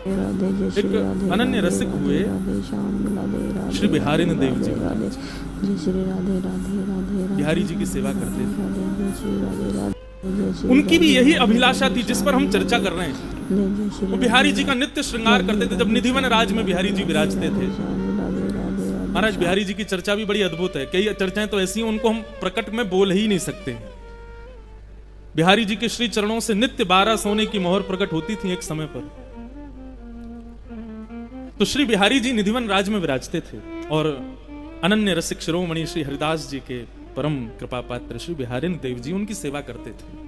एक अनन्य रसिक हुए श्री बिहारी देव जी। बिहारी जी की सेवा करते थे। उनकी भी यही अभिलाषा थी जिस पर हम चर्चा कर रहे हैं। वो बिहारी जी का नित्य श्रृंगार करते थे। जब निधिवन राज में बिहारी जी विराजते थे, महाराज बिहारी जी की चर्चा भी बड़ी अद्भुत है। कई चर्चाएं तो ऐसी हैं उनको हम प्रकट में बोल ही नहीं सकते। बिहारी जी के श्री चरणों से नित्य 12 सोने की मोहर प्रकट होती थी एक समय पर। तो श्री बिहारी जी निधिवन राज में विराजते थे और अनन्य रसिक शिरोमणि श्री हरिदास जी के परम कृपा पात्र श्री बिहारी देव जी उनकी सेवा करते थे।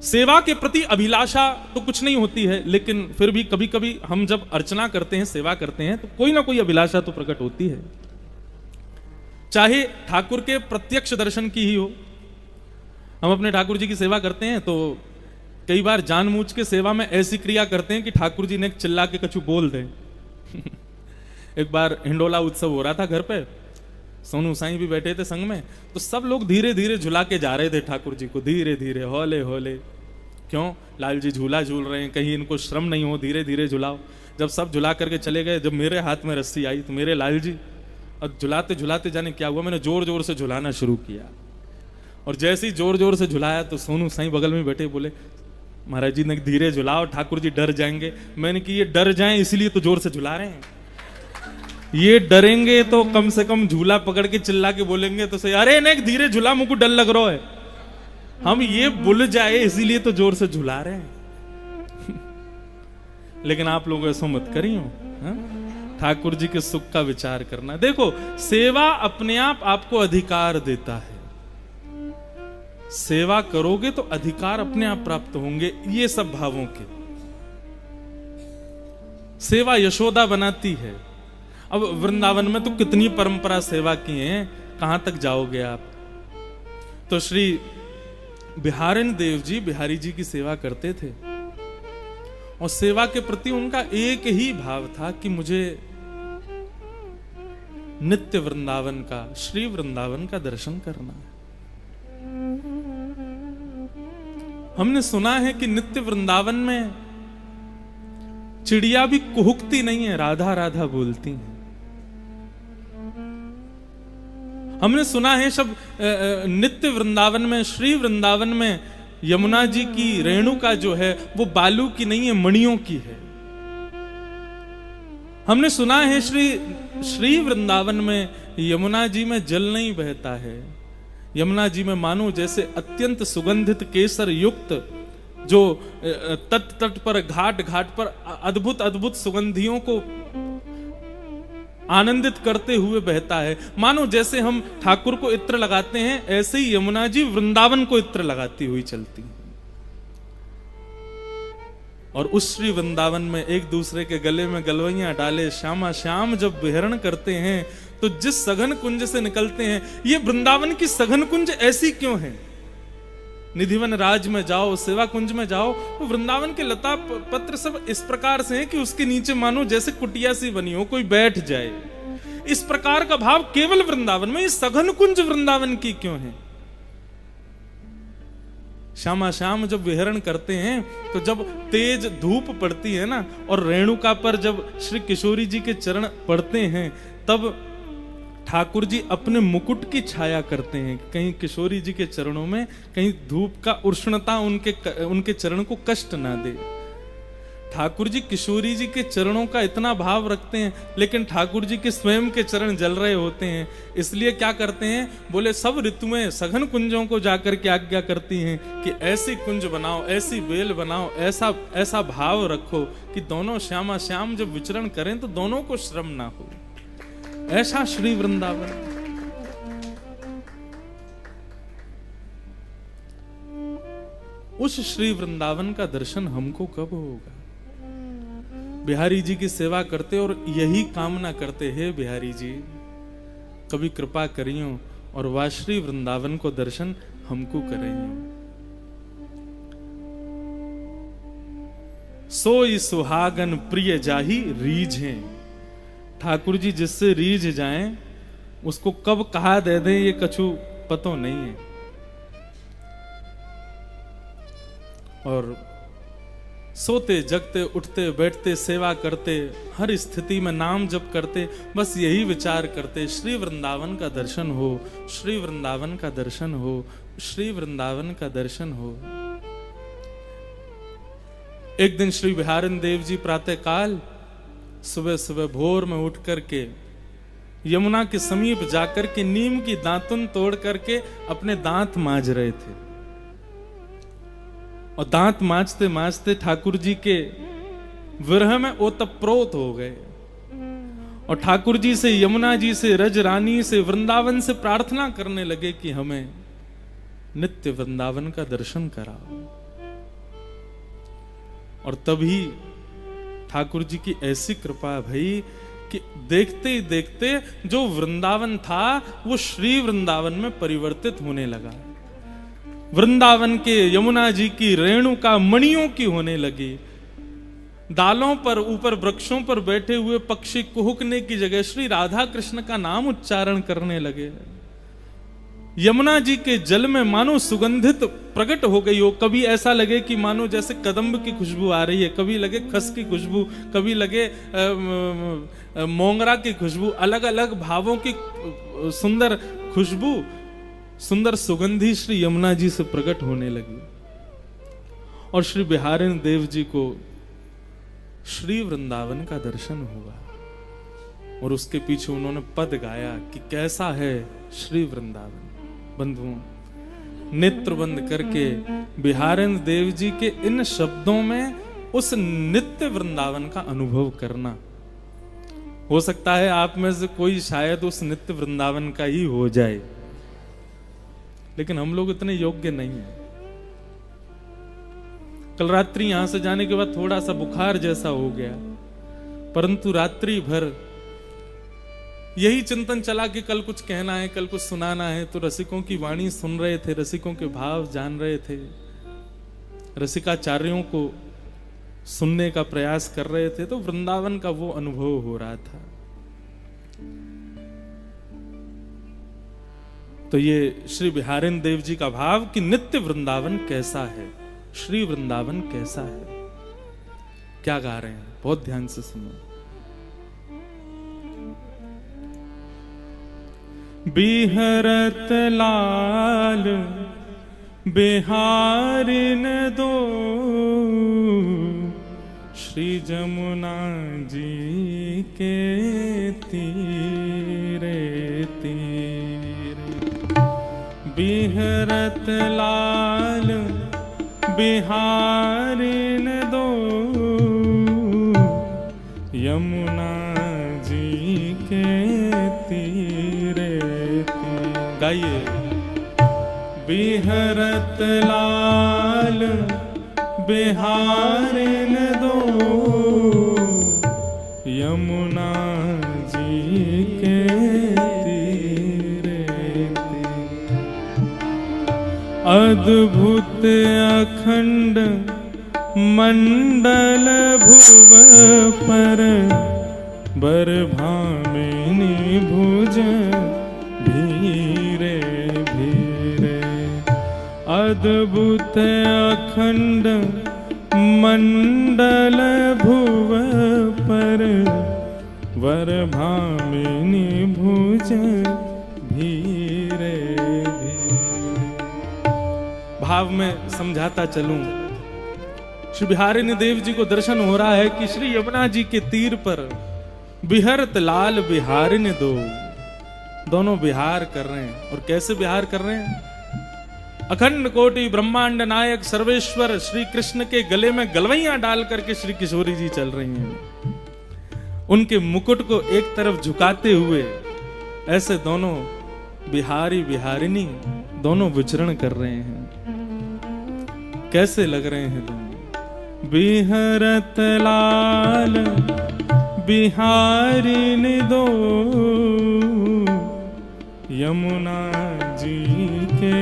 सेवा के प्रति अभिलाषा तो कुछ नहीं होती है, लेकिन फिर भी कभी कभी हम जब अर्चना करते हैं, सेवा करते हैं, तो कोई ना कोई अभिलाषा तो प्रकट होती है। चाहे ठाकुर के प्रत्यक्ष दर्शन की ही हो। हम अपने ठाकुर जी की सेवा करते हैं तो कई बार जानबूझ के सेवा में ऐसी क्रिया करते हैं कि ठाकुर जी ने चिल्ला के कछु बोल दें। एक बार हिंडोला उत्सव हो रहा था घर पे, सोनू साईं भी बैठे थे संग में, तो सब लोग धीरे धीरे झुला के जा रहे थे ठाकुर जी को, धीरे धीरे हौले हौले। क्यों? लाल जी झूला झूल रहे हैं, कहीं इनको श्रम नहीं हो, धीरे धीरे झुलाओ। जब सब झुला करके चले गए, जब मेरे हाथ में रस्सी आई तो मेरे लाल जी, और झुलाते झुलाते जाने क्या हुआ, मैंने जोर जोर से झुलाना शुरू किया। और जैसे ही जोर जोर से झुलाया तो सोनू साईं बगल में बैठे बोले, महाराज जी ने धीरे झुलाओ, ठाकुर जी डर जाएंगे। मैंने कि ये डर जाएं इसलिए तो जोर से झुला रहे हैं, ये डरेंगे तो कम से कम झूला पकड़ के चिल्ला के बोलेंगे तो सही, अरे नहीं धीरे झूला, मुझको डर लग रहा है। हम ये भूल जाए इसीलिए तो जोर से झुला रहे हैं। लेकिन आप लोग ऐसा मत करियो, ठाकुर जी के सुख का विचार करना। देखो, सेवा अपने आप आपको अधिकार देता है। सेवा करोगे तो अधिकार अपने आप प्राप्त होंगे, ये सब भावों के। सेवा यशोदा बनाती है। अब वृंदावन में तो कितनी परंपरा सेवा की है, कहां तक जाओगे आप। तो श्री बिहारिन देव जी बिहारी जी की सेवा करते थे और सेवा के प्रति उनका एक ही भाव था कि मुझे नित्य वृंदावन का, श्री वृंदावन का दर्शन करना है। हमने सुना है कि नित्य वृंदावन में चिड़िया भी कुहुकती नहीं है, राधा राधा बोलती है। हमने सुना है सब नित्य वृंदावन में, श्री वृंदावन में यमुना जी की रेणुका जो है वो बालू की नहीं है, मणियों की है। हमने सुना है श्री वृंदावन में यमुना जी में जल नहीं बहता है। यमुना जी में मानो जैसे अत्यंत सुगंधित केसर युक्त जो तट तट पर, घाट घाट पर अद्भुत अद्भुत सुगंधियों को आनंदित करते हुए बहता है। मानो जैसे हम ठाकुर को इत्र लगाते हैं, ऐसे ही यमुना जी वृंदावन को इत्र लगाती हुई चलती हैं। और उस श्री वृंदावन में एक दूसरे के गले में गलवैयां डाले श्यामा श्याम जब विहरण करते हैं, तो जिस सघन कुंज से निकलते हैं, ये वृंदावन की सघन कुंज ऐसी क्यों है? निधिवन राज में जाओ, सेवा कुंज में जाओ, तो वृंदावन के लता पत्र सब इस प्रकार से हैं कि उसके नीचे मानो जैसे कुटिया सी बनी हो, कोई बैठ जाए। इस प्रकार का भाव केवल वृंदावन में, ये सघन कुंज वृंदावन की क्यों है? श्यामा श्याम जब विहरण करते हैं, तो जब तेज धूप पड़ती है ना, और रेणुका पर जब श्री किशोरी जी के चरण पड़ते हैं, तब ठाकुर जी अपने मुकुट की छाया करते हैं। कहीं किशोरी जी के चरणों में कहीं धूप का उष्णता उनके चरण को कष्ट ना दे। ठाकुर जी किशोरी जी के चरणों का इतना भाव रखते हैं, लेकिन ठाकुर जी के स्वयं के चरण जल रहे होते हैं। इसलिए क्या करते हैं, बोले सब ऋतुएं सघन कुंजों को जाकर के आज्ञा करती हैं कि ऐसी कुंज बनाओ, ऐसी बेल बनाओ, ऐसा ऐसा भाव रखो कि दोनों श्यामा श्याम जब विचरण करें तो दोनों को श्रम ना हो। ऐसा श्री वृंदावन। उस श्री वृंदावन का दर्शन हमको कब होगा? बिहारी जी की सेवा करते और यही कामना करते हैं, बिहारी जी कभी कृपा करियो और वह श्री वृंदावन को दर्शन हमको करियो। सोई सुहागन प्रिय जाही रीझ हैं। ठाकुर जी जिससे रीझ जाएं, उसको कब कहा दे दें ये कछु पतो नहीं है। और सोते जगते उठते बैठते सेवा करते, हर स्थिति में नाम जप करते, बस यही विचार करते, श्री वृंदावन का दर्शन हो, श्री वृंदावन का दर्शन हो, श्री वृंदावन का दर्शन हो। एक दिन श्री बिहारिन देव जी प्रातः काल सुबह सुबह भोर में उठ करके यमुना के समीप जाकर के नीम की दातुन तोड़ करके अपने दांत मांज रहे थे। और दांत मांजते मांजते ठाकुर जी के विरह में ओतप्रोत हो गए और ठाकुर जी से, यमुना जी से, रज रानी से, वृंदावन से प्रार्थना करने लगे कि हमें नित्य वृंदावन का दर्शन कराओ। और तभी ठाकुर जी की ऐसी कृपा भई कि देखते ही देखते जो वृंदावन था वो श्री वृंदावन में परिवर्तित होने लगा। वृंदावन के यमुना जी की रेणुका मणियों की होने लगी। डालों पर, ऊपर वृक्षों पर बैठे हुए पक्षी कुहुकने की जगह श्री राधा कृष्ण का नाम उच्चारण करने लगे। यमुना जी के जल में मानो सुगंधित प्रकट हो गई हो। कभी ऐसा लगे कि मानो जैसे कदम्ब की खुशबू आ रही है, कभी लगे खस की खुशबू, कभी लगे मोंगरा की खुशबू, अलग अलग भावों की सुंदर खुशबू, सुंदर सुगंधी श्री यमुना जी से प्रकट होने लगी। और श्री बिहारिन देव जी को श्री वृंदावन का दर्शन हुआ और उसके पीछे उन्होंने पद गाया कि कैसा है श्री वृंदावन। बंधुओं, नेत्र बंद करके बिहारिन देव जी के इन शब्दों में उस नित्य वृंदावन का अनुभव करना। हो सकता है आप में से कोई शायद उस नित्य वृंदावन का ही हो जाए, लेकिन हम लोग इतने योग्य नहीं हैं। कल रात्रि यहां से जाने के बाद थोड़ा सा बुखार जैसा हो गया, परंतु रात्रि भर यही चिंतन चला कि कल कुछ कहना है, कल कुछ सुनाना है। तो रसिकों की वाणी सुन रहे थे, रसिकों के भाव जान रहे थे, रसिकाचार्यों को सुनने का प्रयास कर रहे थे। तो वृंदावन का वो अनुभव हो रहा था। तो ये श्री बिहारिन देव जी का भाव कि नित्य वृंदावन कैसा है, श्री वृंदावन कैसा है, क्या गा रहे हैं, बहुत ध्यान से सुनो। बिहरत लाल बिहारिन दो, श्री जमुना जी के तीरे तीरे। बिहरत लाल बिहारिन दो, यमुना जी के तीरे तीरे। गाइए। बिहरत लाल बिहारिन दो, यमुना जी के तीरे तीरे। अद्भुत अखंड मंडल भुव पर, बरभामिनी भुज भीरे भीरे। अद्भुत अखंड मंडल भुव पर, बरभामिनी भुज भीरे भीरे। भाव में समझाता चलूं, श्री बिहारिन देव जी को दर्शन हो रहा है कि श्री यमुना जी के तीर पर बिहरत लाल बिहारिन दो, दोनों बिहार कर रहे हैं। और कैसे बिहार कर रहे हैं? अखंड कोटि ब्रह्मांड नायक सर्वेश्वर श्री कृष्ण के गले में गलवैयां डाल करके श्री किशोरी जी चल रही हैं। उनके मुकुट को एक तरफ झुकाते हुए ऐसे दोनों बिहारी बिहारिनी दोनों विचरण कर रहे हैं। कैसे लग रहे हैं दोनों? बिहरत लाल बिहारिन दो, यमुना जी के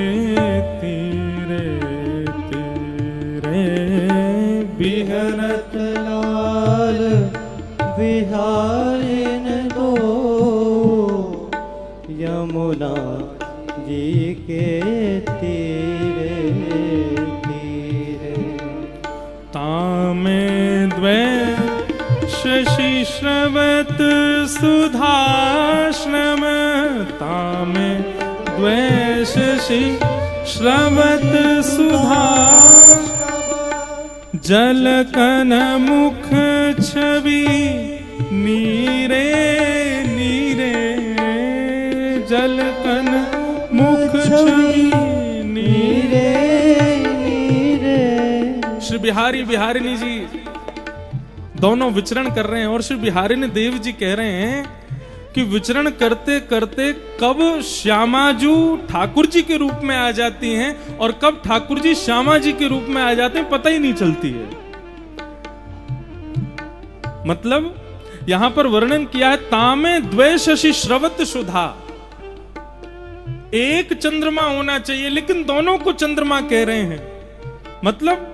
तीरे तीरे। बिहरत लाल बिहारिन दो, यमुना जी के तीरे तीरे। ताम शशि श्रवत सुधाश्रम तामे शशि श्रवत सुधा जलकन मुख छवि नीरे नीरे जलकन मुख छवि नीरे नीरे। श्री बिहारी बिहारिणी जी दोनों विचरण कर रहे हैं और श्री बिहारिणी देव जी कह रहे हैं कि विचरण करते करते कब श्यामाजू ठाकुर जी के रूप में आ जाती हैं और कब ठाकुर जी श्यामा जी के रूप में आ जाते हैं पता ही नहीं चलती है। मतलब यहां पर वर्णन किया है तामे द्वे शशि श्रवत सुधा, एक चंद्रमा होना चाहिए लेकिन दोनों को चंद्रमा कह रहे हैं। मतलब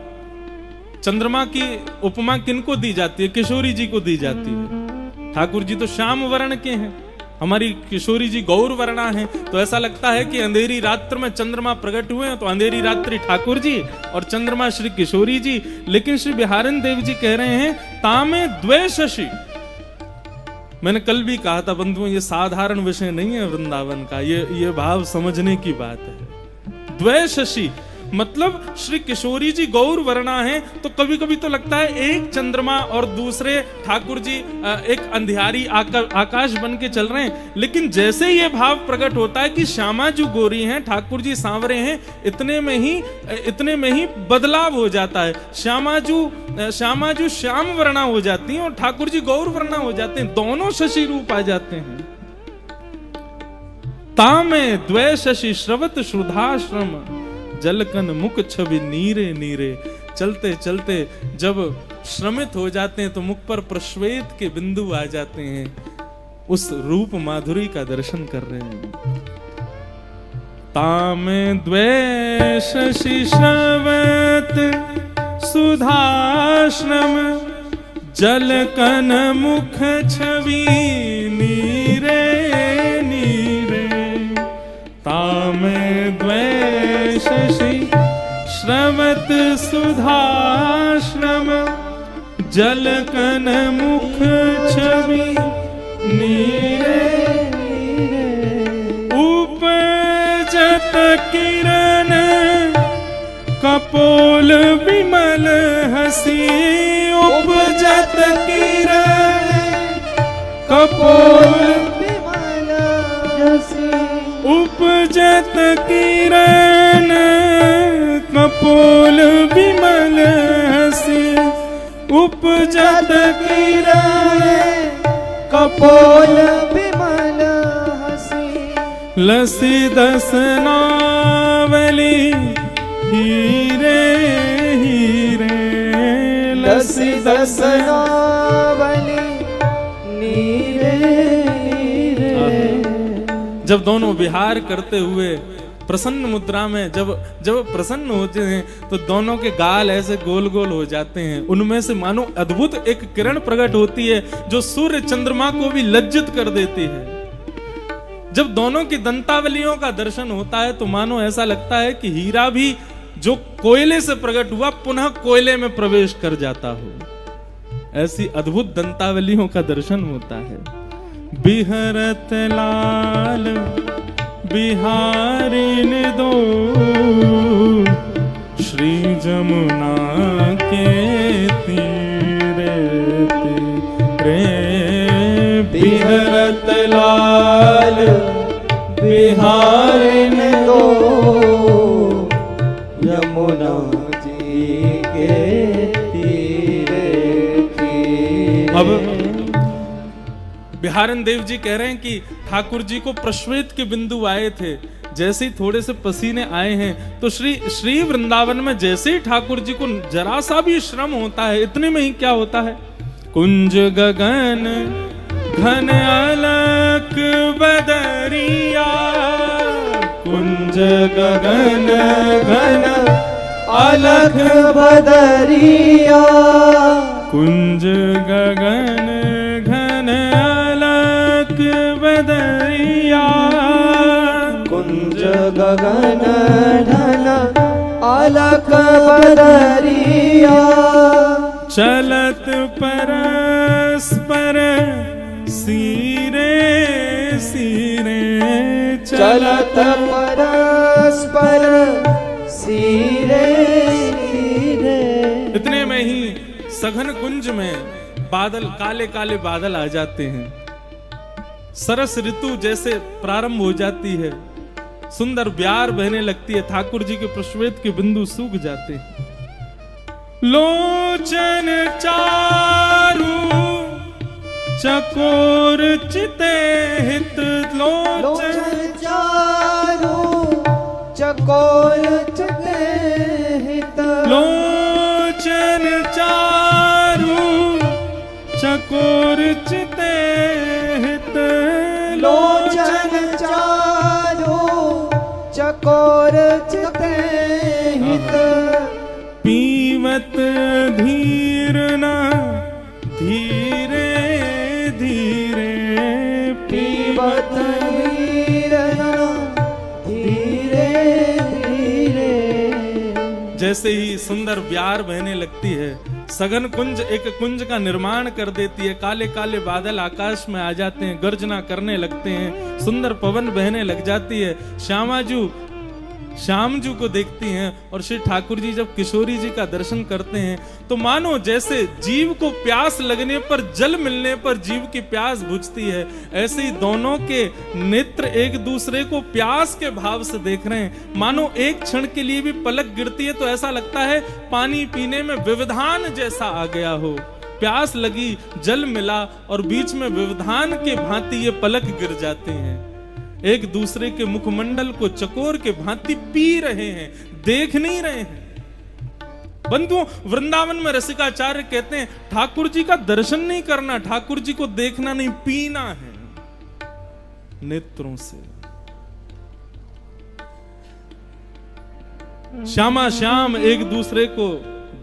चंद्रमा की उपमा किनको दी जाती है? किशोरी जी को दी जाती है। ठाकुर जी तो श्याम वर्ण के हैं, हमारी किशोरी जी गौर वर्णा हैं, तो ऐसा लगता है कि अंधेरी रात्र में चंद्रमा प्रकट हुए हैं तो अंधेरी रात्रि ठाकुर जी और चंद्रमा श्री किशोरी जी। लेकिन श्री बिहारिणी देव जी कह रहे हैं तामे द्वे शशि। मैंने कल भी कहा था बंधुओं, ये साधारण विषय नहीं है वृंदावन का, ये भाव समझने की बात है। द्वे शशि मतलब श्री किशोरी जी गौर वर्णा हैं, तो कभी कभी तो लगता है एक चंद्रमा और दूसरे ठाकुर जी एक अंधियारी आकाश बन के चल रहे हैं। लेकिन जैसे ये भाव प्रकट होता है कि श्यामा जी गोरी हैं, ठाकुर जी सांवरे हैं, इतने में ही बदलाव हो जाता है। श्यामा जी श्याम वर्णा हो जाती हैं और ठाकुर जी गौर वर्णा हो जाते हैं, दोनों शशि रूप आ जाते हैं। तामे द्वे शशि श्रवत सुधाश्रम जलकन मुख छवि नीरे नीरे। चलते चलते जब श्रमित हो जाते हैं तो मुख पर प्रश्वेत के बिंदु आ जाते हैं, उस रूप माधुरी का दर्शन कर रहे हैं। तामे द्वे शशि श्रवत सुधाश्रम जलकन मुख छवि नीरे नीरे। तामे द्वे शशि श्रवत सुधाश्रम जलकन मुख छवि नीरे नीरे। उपजत किरण कपोल विमल हसी, उपजत किरण कपोल विमल हसी, उपजत किरण कपोल विमल हसी, उपजत किरण कपोल विमल हसी। लसी दसनावली हीरे हीरे, लसी दसनावली नीरे नीरे। जब दोनों विहार करते हुए प्रसन्न मुद्रा में जब प्रसन्न होते हैं तो दोनों के गाल ऐसे गोल गोल हो जाते हैं, उनमें से मानो अद्भुत एक किरण प्रकट होती है जो सूर्य चंद्रमा को भी लज्जित कर देती है। जब दोनों की दंतावलियों का दर्शन होता है तो मानो ऐसा लगता है कि हीरा भी जो कोयले से प्रकट हुआ पुनः कोयले में प्रवेश कर जाता हो। ऐसी अद्भुत दंतावलियों का दर्शन होता है। बिहरत लाल बिहारिणी दो श्री जमुना के तीरे तीरे। बिहरत लाल बिहारिणी दो यमुना जी के तीरे तीरे। अब बिहारिणी देव जी कह रहे हैं कि ठाकुर जी को प्रश्वेत के बिंदु आए थे, जैसे ही थोड़े से पसीने आए हैं तो श्री वृंदावन में जैसे ही ठाकुर जी को जरा सा भी श्रम होता है, इतने में ही क्या होता है, कुंज गगन घन अलक बदरिया, कुंज गगन घन अलख बदरिया, कुंज गगन घन अलक बदरिया, कुंज गगन घन अलख बदरिया। चलत परस्पर सिरे सिरे चलत परस्पर सिरे सिरे। इतने में ही सघन कुंज में बादल, काले काले बादल आ जाते हैं। सरस ऋतु जैसे प्रारंभ हो जाती है, सुंदर ब्यार बहने लगती है, ठाकुर जी के प्रश्वेत के बिंदु सूख जाते हैं। लोचन चारु चकोर चिते हित, लोचन चारु चकोर चिते हित, लोचन चारु चकोर चिते हित, लोचन चारु चकोर चिते हित। पीवत धीर न धीरे धीरे, पीवत धीर न धीरे धीरे। जैसे ही सुंदर ब्यार बहने लगती है, सघन कुंज एक कुंज का निर्माण कर देती है। काले काले बादल आकाश में आ जाते हैं, गर्जना करने लगते हैं, सुंदर पवन बहने लग जाती है। श्याम जी को देखती हैं और श्री ठाकुर जी जब किशोरी जी का दर्शन करते हैं तो मानो जैसे जीव को प्यास लगने पर, जल मिलने पर जीव की प्यास बुझती है, ऐसे ही दोनों के नेत्र एक दूसरे को प्यास के भाव से देख रहे हैं। मानो एक क्षण के लिए भी पलक गिरती है तो ऐसा लगता है पानी पीने में व्यवधान जैसा आ गया हो। प्यास लगी, जल मिला और बीच में व्यवधान के भांति ये पलक गिर जाते हैं। एक दूसरे के मुखमंडल को चकोर के भांति पी रहे हैं, देख नहीं रहे हैं। बंधुओं, वृंदावन में रसिकाचार्य कहते हैं ठाकुर जी का दर्शन नहीं करना, ठाकुर जी को देखना नहीं, पीना है नेत्रों से। श्यामा श्याम एक दूसरे को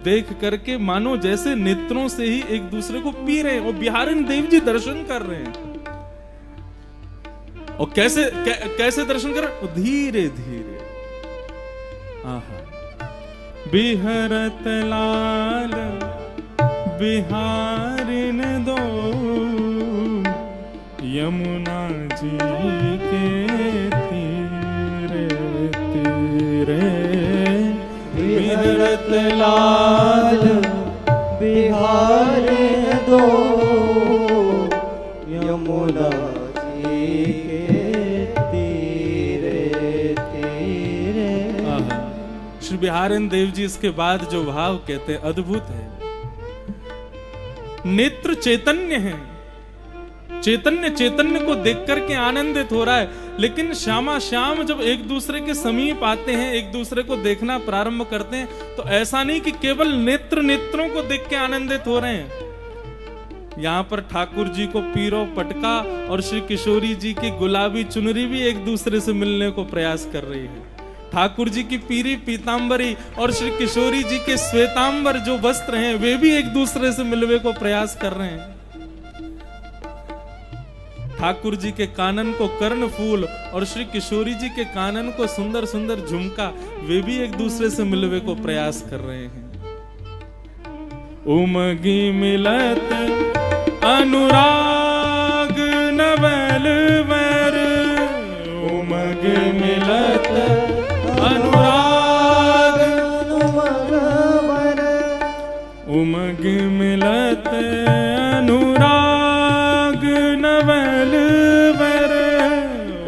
देख करके मानो जैसे नेत्रों से ही एक दूसरे को पी रहे हैं। और बिहारिन देव जी दर्शन कर रहे हैं। और कैसे दर्शन कर? धीरे धीरे। आहा। बिहरत लाल बिहारिन दो, यमुना जी के तीरे तीरे। बिहरत लाल बिहारिन दो, यमुना श्री बिहारिन देव जी इसके बाद जो भाव कहते हैं अद्भुत है। नेत्र चैतन्य है, चैतन्य को देख करके आनंदित हो रहा है। लेकिन श्यामा श्याम जब एक दूसरे के समीप आते हैं, एक दूसरे को देखना प्रारंभ करते हैं, तो ऐसा नहीं कि केवल नेत्रों को देख के आनंदित हो रहे हैं। यहाँ पर ठाकुर जी को पीरो पटका और श्री किशोरी जी की गुलाबी चुनरी भी एक दूसरे से मिलने को प्रयास कर रही है। ठाकुर जी की पीरी पीतांबरी और श्री किशोरी जी के श्वेतांबर जो वस्त्र हैं वे भी एक दूसरे से मिलने को प्रयास कर रहे हैं। ठाकुर जी के कानन को कर्ण फूल और श्री किशोरी जी के कानन को सुंदर सुंदर झुमका, वे भी एक दूसरे से मिलने को प्रयास कर रहे हैं। उमगी मिलत अनुराग नवल वर, उमग मिलत अनुराग उमग मिलत अनुराग नवल वर,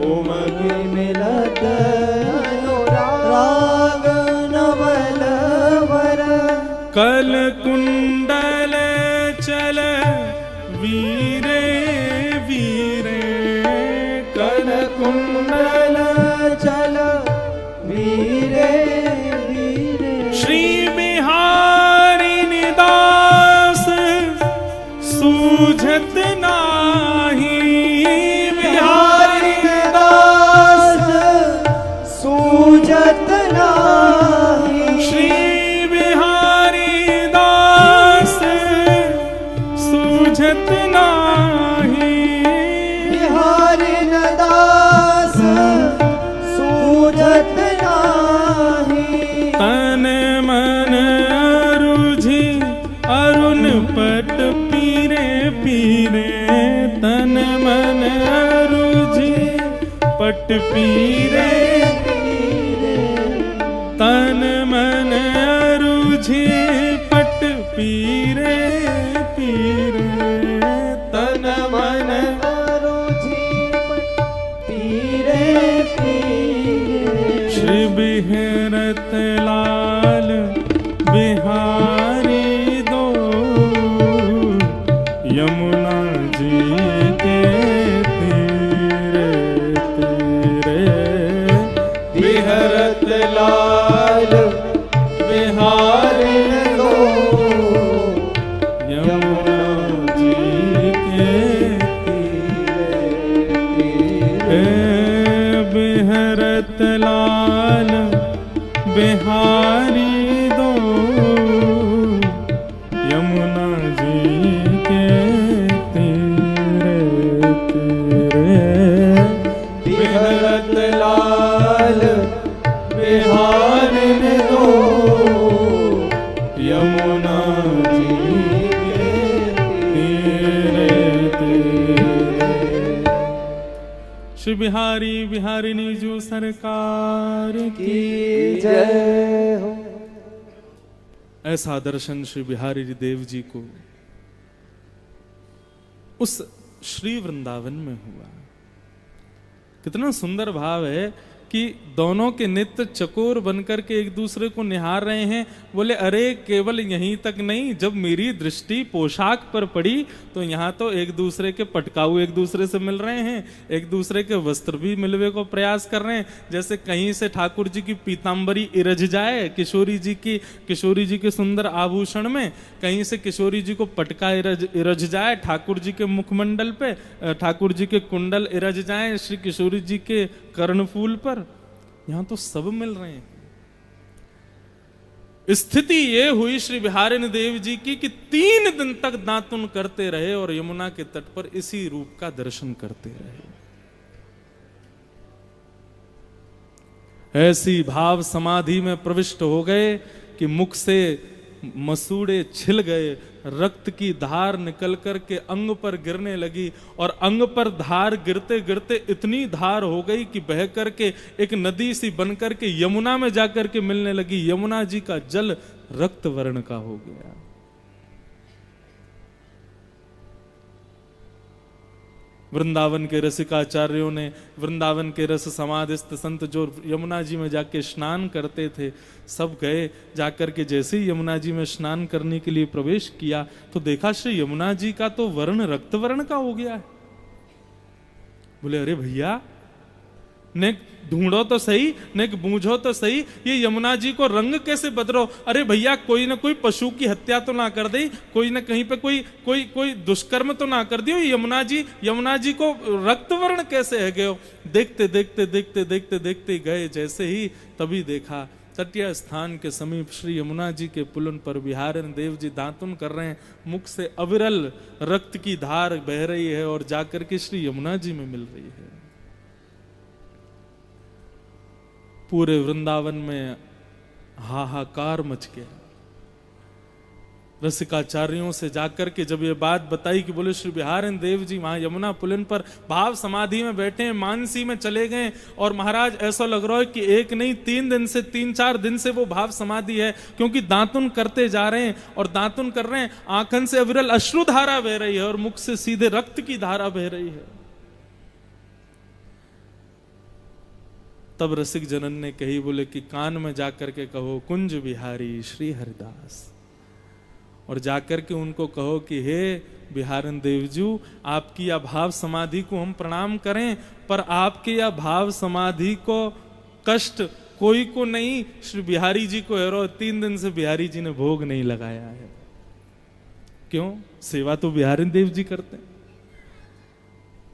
उमग मिलत अनुराग नवल वर। कल कुंडल चल वीरे वीरे, कल कुंडल चल वीरे वीरे। श्री बिहारी निदास सूझत नाही, बिहारी निदास सूझत नाही। श्री बिहारी दास सूझत नाही। पट पीरे पीरे तन मन रुझे, पट पीरे तन मन रुझे, पट पीरे पीरे तन मन रुझे, पीरे पीरे। श्री बिहरत लाल बिहारी दो, यमुना जी के तीरे तीरे। बिहरत लाल बिहारी दो, यमुना जी के तीरे। बिहरत लाल बिहारी दो, यमुना जी के तीरे तीरे। बिहरत लाल बिहारी दो, यमुना जी के तीरे तीरे। श्री बिहारी बिहारिणी जू सरकार की की जय हो। ऐसा दर्शन श्री बिहारी देव जी को उस श्री वृंदावन में हुआ। कितना सुंदर भाव है कि दोनों के नित्य चकोर बनकर के एक दूसरे को निहार रहे हैं। बोले अरे केवल यहीं तक नहीं, जब मेरी दृष्टि पोशाक पर पड़ी तो यहाँ तो एक दूसरे के पटकाऊ एक दूसरे से मिल रहे हैं, एक दूसरे के वस्त्र भी मिलवे को प्रयास कर रहे हैं। जैसे कहीं से ठाकुर जी की पीताम्बरी इरझ जाए किशोरी जी के सुंदर आभूषण में, कहीं से किशोरी जी को पटका इरझ जाए ठाकुर जी के मुखमंडल पे, ठाकुर जी के कुंडल इरझ जाए श्री किशोरी जी के कर्णफूल पर, यहां तो सब मिल रहे हैं। स्थिति ये हुई श्री बिहारिणी देव जी की कि 3 दिन तक दातुन करते रहे और यमुना के तट पर इसी रूप का दर्शन करते रहे। ऐसी भाव समाधि में प्रविष्ट हो गए कि मुख से मसूड़े छिल गए, रक्त की धार निकल कर के अंग पर गिरने लगी और अंग पर धार गिरते गिरते इतनी धार हो गई कि बह करके एक नदी सी बनकर के यमुना में जाकर के मिलने लगी। यमुना जी का जल रक्त वर्ण का हो गया। वृंदावन के रसिकाचार्यों ने, वृंदावन के रस समाधिस्थ संत जो यमुना जी में जाके स्नान करते थे, सब गए जाकर के जैसे ही यमुना जी में स्नान करने के लिए प्रवेश किया तो देखा श्री यमुना जी का तो वर्ण रक्त वर्ण का हो गया है। बोले अरे भैया, ने ढूंढो तो सही, ने बूझो तो सही, ये यमुना जी को रंग कैसे बदलो। अरे भैया, कोई ना कोई पशु की हत्या तो ना कर दी, कोई ना कहीं पे कोई दुष्कर्म तो ना कर दियो। यमुना जी को रक्त वर्ण कैसे है गयो। देखते देखते देखते देखते देखते गए जैसे ही, तभी देखा तटीय स्थान के समीप श्री यमुना जी के पुलन पर बिहारिणी देव जी दातुन कर रहे हैं। मुख से अविरल रक्त की धार बह रही है और जाकर के श्री यमुना जी में मिल रही है। पूरे वृंदावन में हाहाकार मच गया। रसिकाचार्यों से जाकर के जब ये बात बताई कि बोले श्री बिहारिणी देव जी वहां यमुना पुलिन पर भाव समाधि में बैठे हैं, मानसी में चले गए और महाराज ऐसा लग रहा है कि एक नहीं 3-4 दिन से वो भाव समाधि है, क्योंकि दातुन करते जा रहे हैं और दातुन कर रहे हैं, आंखन से अविरल अश्रु धारा बह रही है और मुख से सीधे रक्त की धारा बह रही है। तब रसिक जनन ने कही, बोले कि कान में जाकर के कहो कुंज बिहारी श्री हरिदास, और जाकर के उनको कहो कि हे बिहारिणी देवजू, आपकी या भाव समाधि को हम प्रणाम करें, पर आपके या भाव समाधि को कष्ट कोई को नहीं, श्री बिहारी जी को है। 3 दिन से बिहारी जी ने भोग नहीं लगाया है। क्यों? सेवा तो बिहारिणी देव जी करते हैं।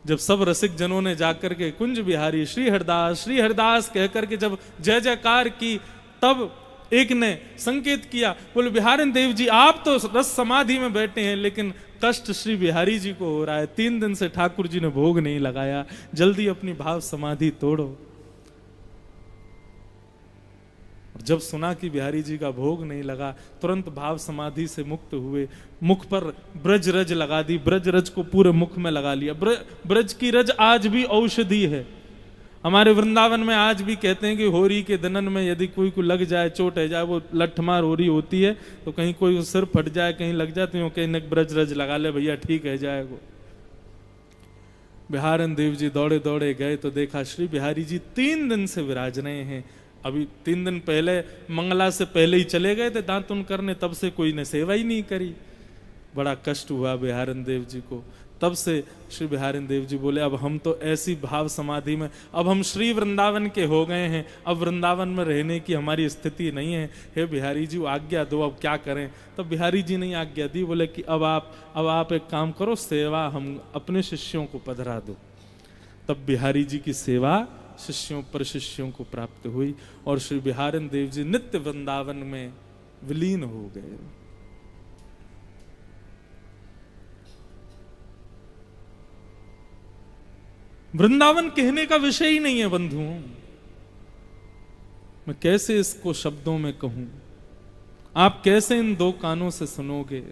जब सब रसिक जनों ने जाकर के कुंज बिहारी श्री हरिदास कहकर के जब जय जयकार की, तब एक ने संकेत किया, बोले बिहारिणी देव जी आप तो रस समाधि में बैठे हैं, लेकिन कष्ट श्री बिहारी जी को हो रहा है। 3 दिन से ठाकुर जी ने भोग नहीं लगाया, जल्दी अपनी भाव समाधि तोड़ो। जब सुना कि बिहारी जी का भोग नहीं लगा, तुरंत भाव समाधि से मुक्त हुए, मुख पर ब्रज रज लगा दी, ब्रज रज को पूरे मुख में लगा लिया। ब्रज की रज आज भी औषधि है। हमारे वृंदावन में आज भी कहते हैं कि होरी के दनन में यदि कोई को लग जाए, चोट है जाए, वो लठमार होरी होती है, तो कहीं कोई सिर फट जाए, कहीं लग जाए, तो कहीं ब्रज रज लगा ले भैया, ठीक है जाएगा। बिहारन देव जी दौड़े दौड़े गए तो देखा श्री बिहारी जी 3 दिन से विराज रहे हैं। अभी 3 दिन पहले मंगला से पहले ही चले गए थे दांतुन करने, तब से कोई ने सेवा ही नहीं करी। बड़ा कष्ट हुआ बिहारन देव जी को। तब से श्री बिहारन देव जी बोले अब हम तो ऐसी भाव समाधि में, अब हम श्री वृंदावन के हो गए हैं, अब वृंदावन में रहने की हमारी स्थिति नहीं है। हे बिहारी जी आज्ञा दो, अब क्या करें। तब बिहारी जी ने आज्ञा दी, बोले कि अब आप एक काम करो, सेवा हम अपने शिष्यों को पधरा दो। तब बिहारी जी की सेवा शिष्यों पर शिष्यों को प्राप्त हुई और श्री बिहारन देव जी नित्य वृंदावन में विलीन हो गए। वृंदावन कहने का विषय ही नहीं है बंधुओं, मैं कैसे इसको शब्दों में कहूं, आप कैसे इन 2 कानों से सुनोगे।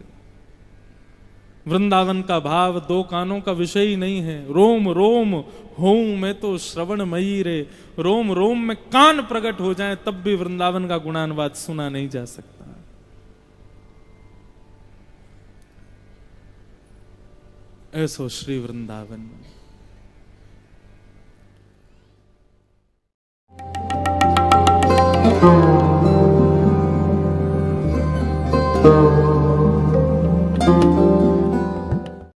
वृंदावन का भाव 2 कानों का विषय ही नहीं है। रोम रोम होऊं मैं तो श्रवणमयी रे, रोम रोम में कान प्रकट हो जाएं तब भी वृंदावन का गुणानुवाद सुना नहीं जा सकता। ऐसो श्री वृंदावन। Oh